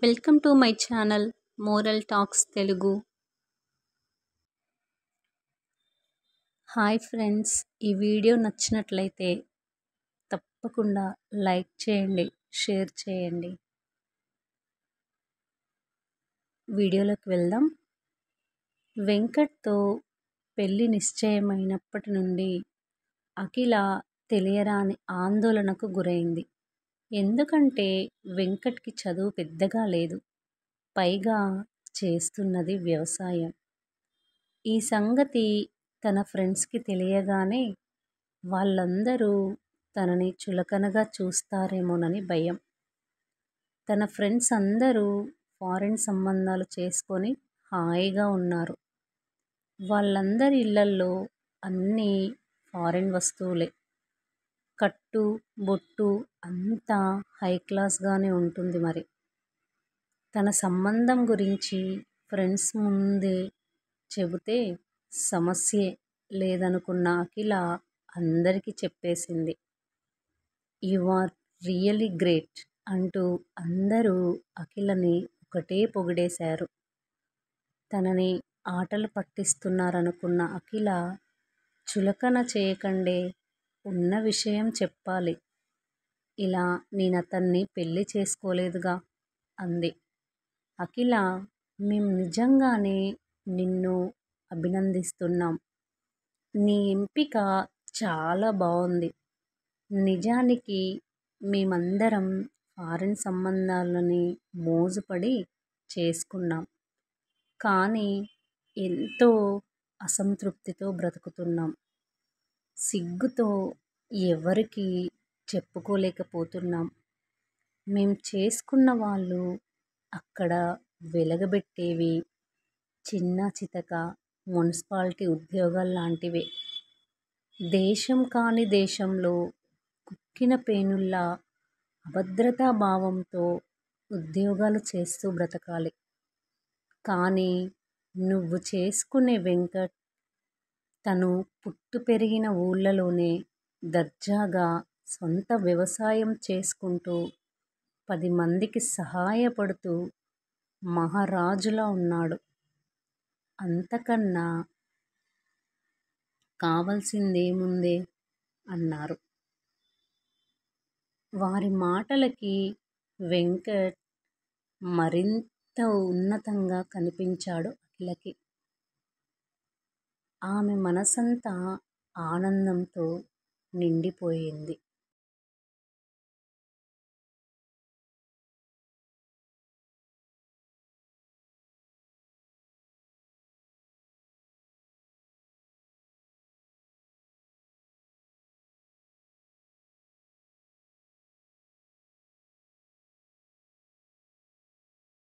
Welcome to my channel moral talks Telugu. Hi friends, ఈ video నచ్చినట్లయితే తప్పకుండా లైక్ చేయండి, షేర్ చేయండి. వీడియోలోకి వెళ్దాం. వెంకట్తో పెళ్లి నిశ్చయమైనప్పటి నుండి అఖిల తెలియరాని ఆందోళనకు గురైంది. ఎందుకంటే వెంకట్కి చదువు పెద్దగా లేదు, పైగా చేస్తున్నది వ్యవసాయం. ఈ సంగతి తన ఫ్రెండ్స్కి తెలియగానే వాళ్ళందరూ తనని చులకనగా చూస్తారేమోనని భయం. తన ఫ్రెండ్స్ అందరూ ఫారిన్ సంబంధాలు చేసుకొని హాయిగా ఉన్నారు. వాళ్ళందరి ఇళ్లల్లో అన్నీ ఫారిన్ వస్తువులే. కట్టు బొట్టు అంతా హై క్లాస్గానే ఉంటుంది. మరి తన సంబంధం గురించి ఫ్రెండ్స్ ముందే చెబితే సమస్యే లేదనుకున్న అఖిల అందరికీ చెప్పేసింది. యు ఆర్ రియలీ గ్రేట్ అంటూ అందరూ అఖిలని ఒకటే పొగిడేశారు. తనని ఆటలు పట్టిస్తున్నారనుకున్న అఖిల చులకన చేయకండే, ఉన్న విషయం చెప్పాలి. ఇలా నేనతన్ని పెళ్లి చేసుకోలేదుగా అంది. అఖిల, మేం నిజంగానే నిన్ను అభినందిస్తున్నాం. నీ ఎంపిక చాలా బాగుంది. నిజానికి మేమందరం ఫారిన్ సంబంధాలని మోజుపడి చేసుకున్నాం, కానీ ఎంతో అసంతృప్తితో బ్రతుకుతున్నాం. సిగ్గుతో ఎవరికి చెప్పుకోలేకపోతున్నాం. మేం చేసుకున్న వాళ్ళు అక్కడ వెలగబెట్టేవి చిన్న చితక మున్సిపాలిటీ ఉద్యోగాల్లాంటివే. దేశం కాని దేశంలో కుక్కిన పేనుల్లా అభద్రతా భావంతో ఉద్యోగాలు చేస్తూ బ్రతకాలి. కానీ నువ్వు చేసుకునే వెంకట్ తను పుట్టు పెరిగిన ఊళ్ళలోనే దర్జాగా సొంత వ్యవసాయం చేసుకుంటూ 10 మందికి సహాయపడుతూ మహారాజులా ఉన్నాడు. అంతకన్నా కావాల్సిందేముందే అన్నారు. వారి మాటలకి వెంకట్ మరింత ఉన్నతంగా కనిపించాడు అఖిలకి. ఆమె మనసంతా ఆనందంతో నిండిపోయింది.